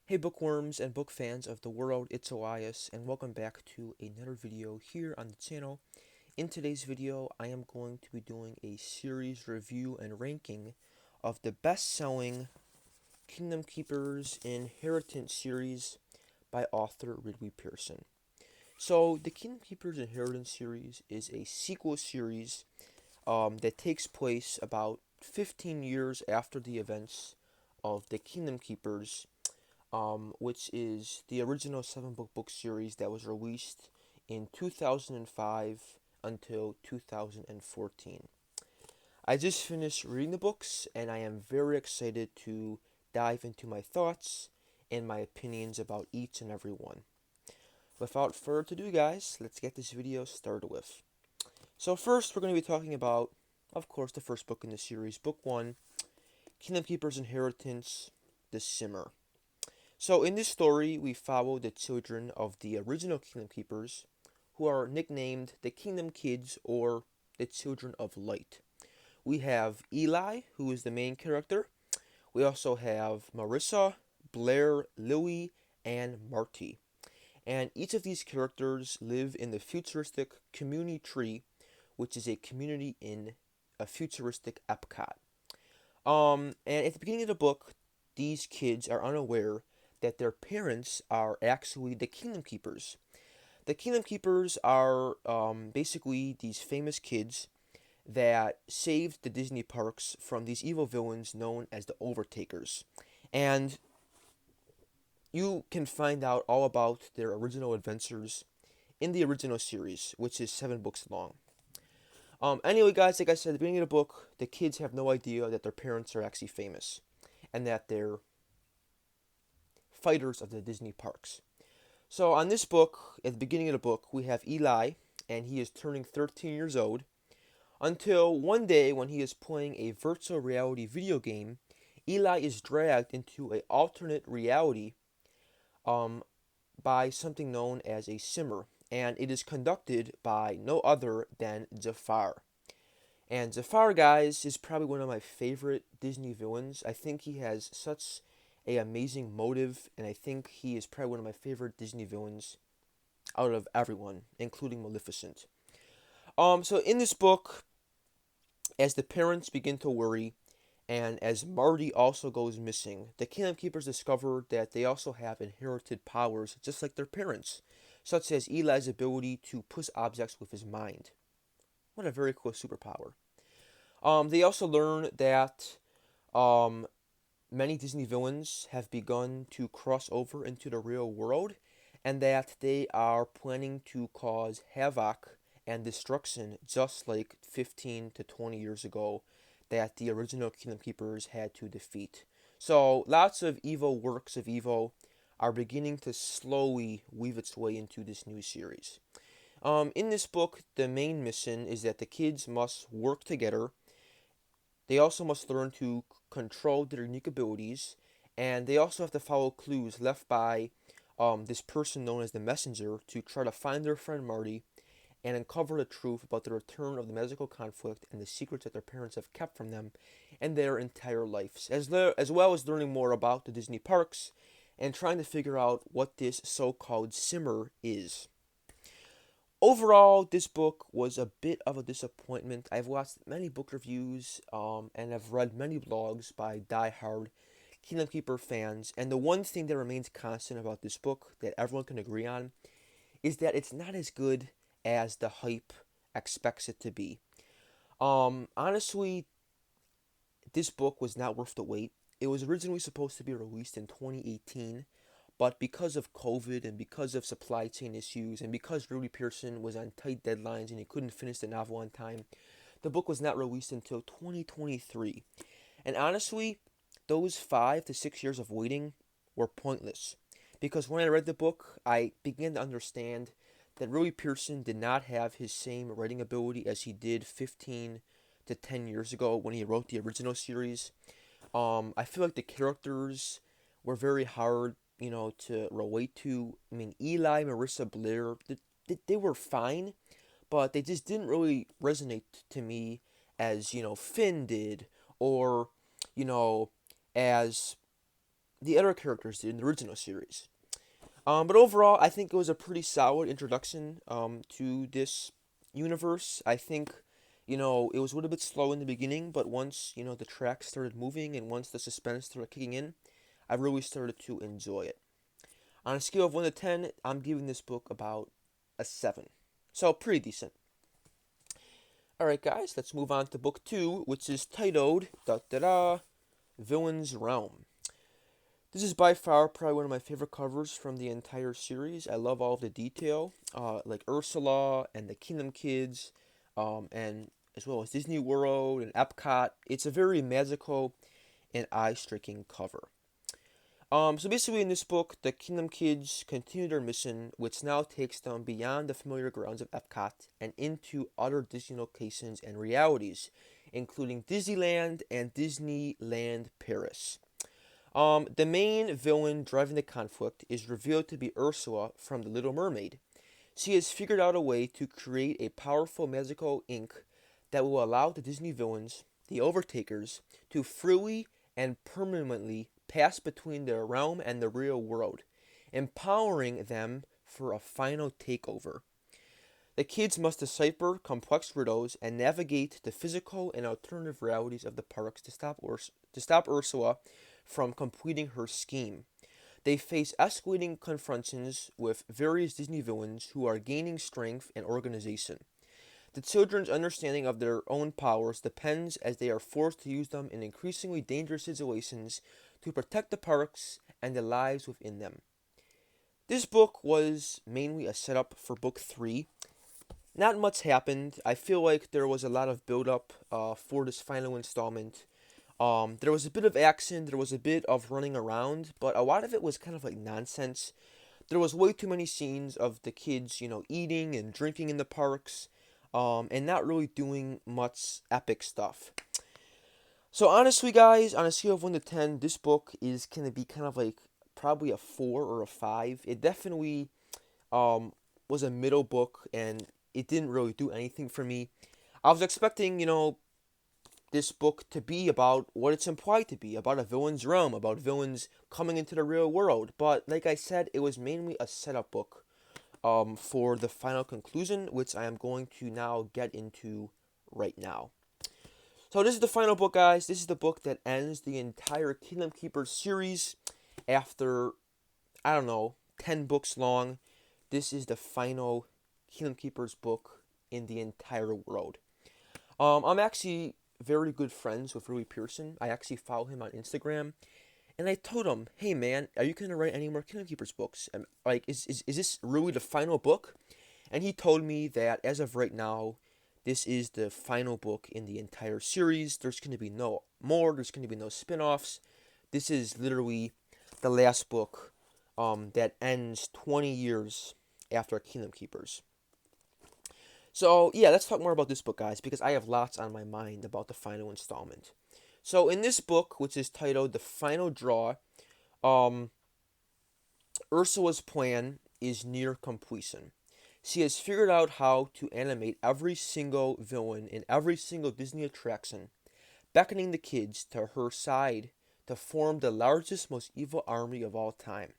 Hey bookworms and book fans of the world, it's Elias and welcome back to another video here on the channel. In today's video, I am going to be doing a series review and ranking of the best-selling Kingdom Keepers Inheritance series by author Ridley Pearson. So, the Kingdom Keepers Inheritance series is a sequel series that takes place about 15 years after the events of the Kingdom Keepers, which is the original seven book series that was released in 2005 until 2014. I just finished reading the books and I am very excited to dive into my thoughts and my opinions about each and every one. Without further ado, guys, let's get this video started with. So, first, we're going to be talking about, of course, the first book in the series, Book 1, Kingdom Keeper's Inheritance, The Simmer. So in this story, we follow the children of the original Kingdom Keepers, who are nicknamed the Kingdom Kids or the Children of Light. We have Eli, who is the main character. We also have Marissa, Blair, Lily, and Marty. And each of these characters live in the futuristic community tree, which is a community in a futuristic Epcot. And at the beginning of the book, these kids are unaware that their parents are actually the Kingdom Keepers. The Kingdom Keepers are basically these famous kids that saved the Disney parks from these evil villains known as the Overtakers. And you can find out all about their original adventures in the original series, which is 7 books long. Anyway, guys, like I said at the beginning of the book, the kids have no idea that their parents are actually famous and that they're fighters of the Disney parks. So, on this book, at the beginning of the book, we have Eli, and he is turning 13 years old. Until one day, when he is playing a virtual reality video game, Eli is dragged into an alternate reality um, by something known as a simmer, and it is conducted by no other than Jafar. And Jafar, guys, is probably one of my favorite Disney villains. I think he has such a amazing motive, and I think he is probably one of my favorite Disney villains out of everyone, including Maleficent. So in this book, as the parents begin to worry, and as Marty also goes missing, the Kingdom Keepers discover that they also have inherited powers, just like their parents, such as Eli's ability to push objects with his mind. What a very cool superpower. They also learn that um, many Disney villains have begun to cross over into the real world, and that they are planning to cause havoc and destruction just like 15 to 20 years ago that the original Kingdom Keepers had to defeat. So, lots of evil works of evil are beginning to slowly weave its way into this new series. In this book, the main mission is that the kids must work together. They also must learn to control their unique abilities, and they also have to follow clues left by this person known as the Messenger to try to find their friend Marty and uncover the truth about the return of the magical conflict and the secrets that their parents have kept from them and their entire lives, as well as learning more about the Disney parks and trying to figure out what this so-called simmer is. Overall, this book was a bit of a disappointment. I've watched many book reviews and I've read many blogs by die-hard Kingdom Keeper fans, and the one thing that remains constant about this book that everyone can agree on is that it's not as good as the hype expects it to be. Honestly, this book was not worth the wait. It was originally supposed to be released in 2018, but because of COVID and because of supply chain issues and because Rudy Pearson was on tight deadlines and he couldn't finish the novel on time, the book was not released until 2023. And honestly, those 5 to 6 years of waiting were pointless. Because when I read the book, I began to understand that Rudy Pearson did not have his same writing ability as he did 15 to 10 years ago when he wrote the original series. I feel like the characters were very hard, to relate to. I mean, Eli, Marissa, Blair, they were fine, but they just didn't really resonate to me as, Finn did, or, you know, as the other characters did in the original series. But overall, I think it was a pretty solid introduction to this universe. I think, it was a little bit slow in the beginning, but once, the tracks started moving and once the suspense started kicking in, I really started to enjoy it. On a scale of 1 to 10, I'm giving this book about a 7. So, pretty decent. Alright, guys, let's move on to book 2, which is titled Villain's Realm. This is by far probably one of my favorite covers from the entire series. I love all of the detail, like Ursula and the Kingdom Kids, and as well as Disney World and Epcot. It's a very magical and eye-striking cover. So basically, in this book, the Kingdom Kids continue their mission, which now takes them beyond the familiar grounds of Epcot and into other Disney locations and realities, including Disneyland and Disneyland Paris. The main villain driving the conflict is revealed to be Ursula from The Little Mermaid. She has figured out a way to create a powerful magical ink that will allow the Disney villains, the Overtakers, to freely and permanently pass between their realm and the real world, empowering them for a final takeover. The kids must decipher complex riddles and navigate the physical and alternative realities of the parks to stop Ursula from completing her scheme. They face escalating confrontations with various Disney villains who are gaining strength and organization. The children's understanding of their own powers depends as they are forced to use them in increasingly dangerous situations to protect the parks and the lives within them. This book was mainly a setup for book 3. Not much happened. I feel like there was a lot of build-up for this final installment. There was a bit of action, there was a bit of running around, but a lot of it was kind of like nonsense. There was way too many scenes of the kids, eating and drinking in the parks, and not really doing much epic stuff. So honestly, guys, on a scale of 1 to 10, this book is going to be kind of like probably a 4 or a 5. It definitely was a middle book, and it didn't really do anything for me. I was expecting, this book to be about what it's implied to be, about a villain's realm, about villains coming into the real world. But like I said, it was mainly a setup book for the final conclusion, which I am going to now get into right now. So this is the final book, guys. This is the book that ends the entire Kingdom Keepers series after, 10 books long. This is the final Kingdom Keepers book in the entire world. I'm actually very good friends with Rui Pearson. I actually follow him on Instagram, and I told him, "Hey man, are you gonna write any more Kingdom Keepers books? And is this really the final book?" And he told me that as of right now, this is the final book in the entire series. There's gonna be no more. There's gonna be no spin-offs. This is literally the last book that ends 20 years after Kingdom Keepers. So, yeah, let's talk more about this book, guys, because I have lots on my mind about the final installment. So, in this book, which is titled The Final Draw, Ursula's plan is near completion. She has figured out how to animate every single villain in every single Disney attraction, beckoning the kids to her side to form the largest, most evil army of all time.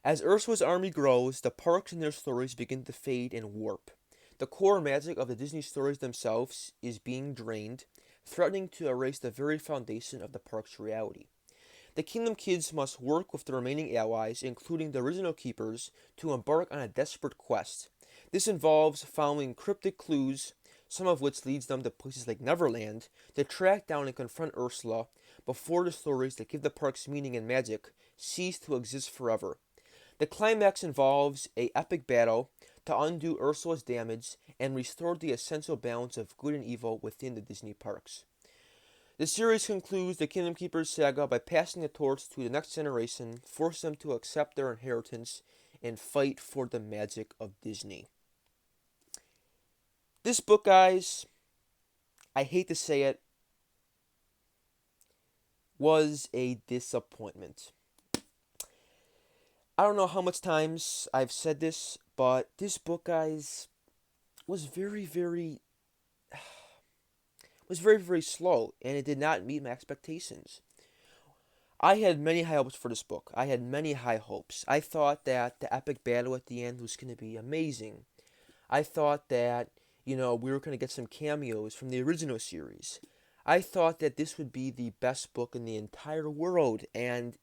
As Ursula's army grows, the parks and their stories begin to fade and warp. The core magic of the Disney stories themselves is being drained, threatening to erase the very foundation of the park's reality. The Kingdom Kids must work with the remaining allies, including the original keepers, to embark on a desperate quest. This involves following cryptic clues, some of which leads them to places like Neverland, to track down and confront Ursula before the stories that give the park's meaning and magic cease to exist forever. The climax involves an epic battle to undo Ursula's damage and restore the essential balance of good and evil within the Disney parks. The series concludes the Kingdom Keepers saga by passing the torch to the next generation, forcing them to accept their inheritance and fight for the magic of Disney. This book, guys, I hate to say it, was a disappointment. I don't know how much times I've said this, but this book, guys, was very, very slow, and it did not meet my expectations. I had many high hopes for this book. I had many high hopes. I thought that the epic battle at the end was going to be amazing. I thought that, we were going to get some cameos from the original series. I thought that this would be the best book in the entire world, and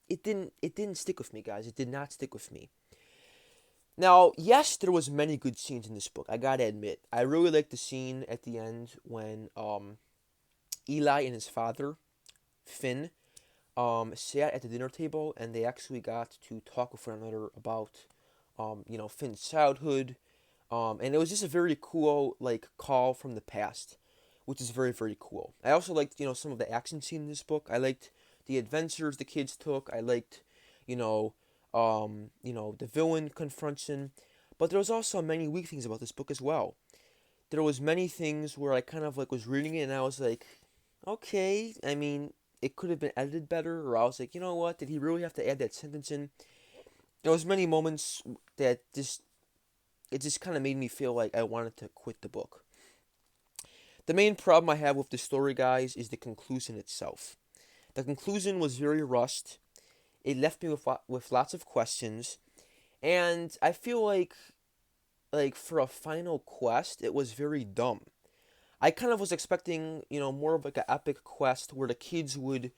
it didn't stick with me, guys. It did not stick with me. Now, yes, there was many good scenes in this book. I gotta admit, I really liked the scene at the end when Eli and his father, Finn, sat at the dinner table and they actually got to talk with one another about, Finn's childhood. And it was just a very cool, like, call from the past, which is very, very cool. I also liked, some of the action scenes in this book. I liked the adventures the kids took. I liked, you know, the villain confrontation. But there was also many weak things about this book as well. There was many things where I kind of like was reading it and I was like, okay, I mean, it could have been edited better, or I was like, you know what, did he really have to add that sentence in? There was many moments that it just kind of made me feel like I wanted to quit the book. The main problem I have with the story, guys, is the conclusion itself. The conclusion was very rushed. It left me with lots of questions, and I feel like for a final quest, it was very dumb. I kind of was expecting, more of like an epic quest where the kids would,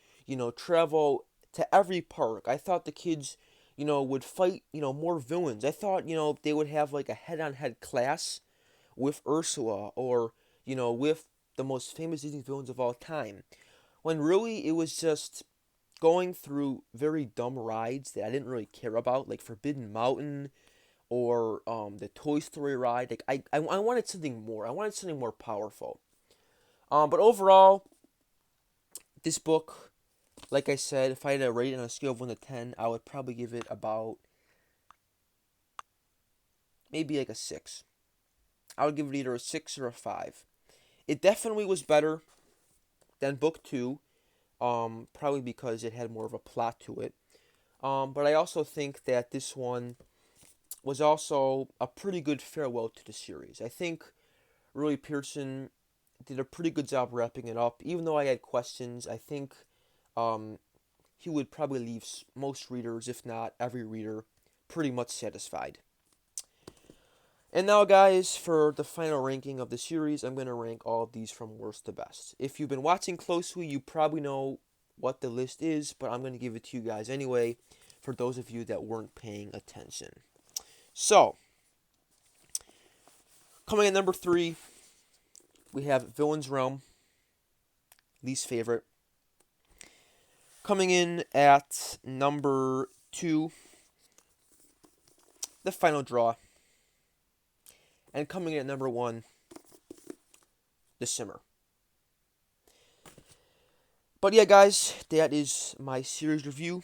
travel to every park. I thought the kids, would fight, more villains. I thought, they would have like a head-on-head class with Ursula or, with the most famous Disney villains of all time. When really it was just going through very dumb rides that I didn't really care about, like Forbidden Mountain or the Toy Story ride. Like I wanted something more. I wanted something more powerful. But overall, this book, like I said, if I had to rate it on a scale of 1 to 10, I would probably give it about maybe like a 6. I would give it either a 6 or a 5. It definitely was better than book 2, probably because it had more of a plot to it. But I also think that this one was also a pretty good farewell to the series. I think Roy Pearson did a pretty good job wrapping it up. Even though I had questions, I think um, he would probably leave most readers, if not every reader, pretty much satisfied. And now, guys, for the final ranking of the series, I'm going to rank all of these from worst to best. If you've been watching closely, you probably know what the list is, but I'm going to give it to you guys anyway, for those of you that weren't paying attention. So, coming at number 3, we have Villain's Realm, least favorite. Coming in at number 2, The Final Draw. And coming in at number 1, The Simmer. But yeah, guys, that is my series review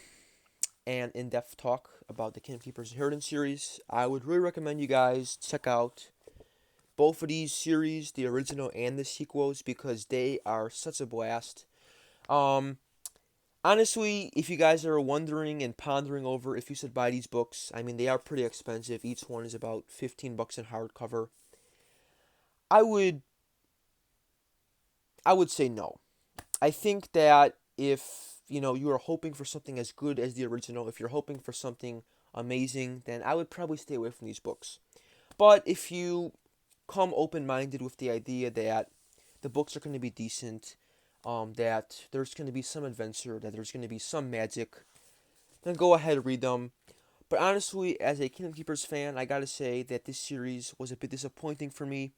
and in-depth talk about the Kingdom Keepers Inheritance series. I would really recommend you guys check out both of these series, the original and the sequels, because they are such a blast. Honestly, if you guys are wondering and pondering over if you should buy these books, I mean, they are pretty expensive. Each one is about $15 in hardcover. I would say no. I think that if, you are hoping for something as good as the original, if you're hoping for something amazing, then I would probably stay away from these books. But if you come open-minded with the idea that the books are going to be decent, that there's going to be some adventure, that there's going to be some magic, then go ahead and read them. But honestly, as a Kingdom Keepers fan, I gotta say that this series was a bit disappointing for me.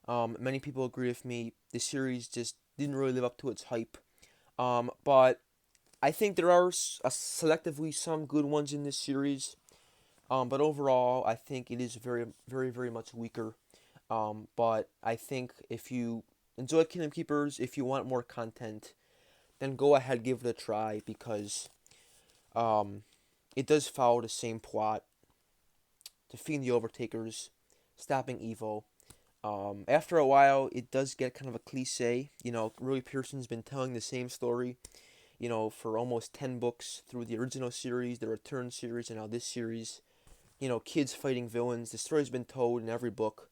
Many people agree with me. This series just didn't really live up to its hype. But I think there are selectively some good ones in this series. But overall, I think it is very, very, very much weaker. But I think if you enjoy Kingdom Keepers, if you want more content, then go ahead, give it a try, because it does follow the same plot: defeating the Overtakers, stopping evil. After a while, it does get kind of a cliche. Roy Pearson's been telling the same story, for almost 10 books through the original series, the Return series, and now this series. Kids fighting villains. The story's been told in every book.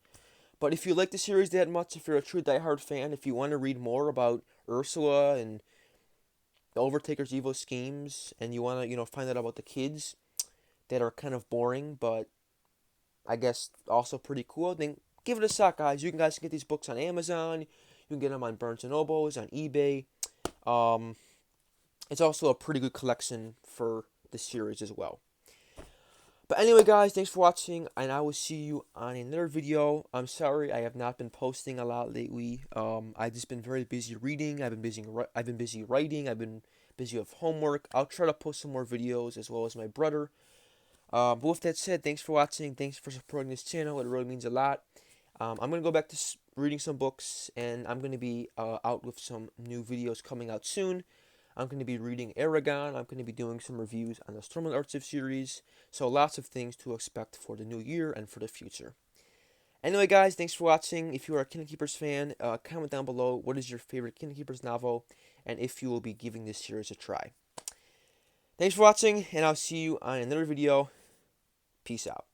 But if you like the series that much, if you're a true diehard fan, if you want to read more about Ursula and the Overtaker's evil schemes, and you want to, find out about the kids that are kind of boring, but I guess also pretty cool, then give it a shot, guys. You guys can get these books on Amazon. You can get them on Barnes and Nobles, on eBay. Um, it's also a pretty good collection for the series as well. But anyway, guys, thanks for watching, and I will see you on another video. I'm sorry I have not been posting a lot lately. I've just been very busy reading. I've been busy writing. I've been busy with homework. I'll try to post some more videos as well as my brother. But with that said, thanks for watching. Thanks for supporting this channel. It really means a lot. I'm going to go back to reading some books, and I'm going to be out with some new videos coming out soon. I'm going to be reading Eragon. I'm going to be doing some reviews on the Stormlight Archive series. So lots of things to expect for the new year and for the future. Anyway, guys, thanks for watching. If you are a Kingdom Keepers fan, comment down below what is your favorite Kingdom Keepers novel, and if you will be giving this series a try. Thanks for watching, and I'll see you on another video. Peace out.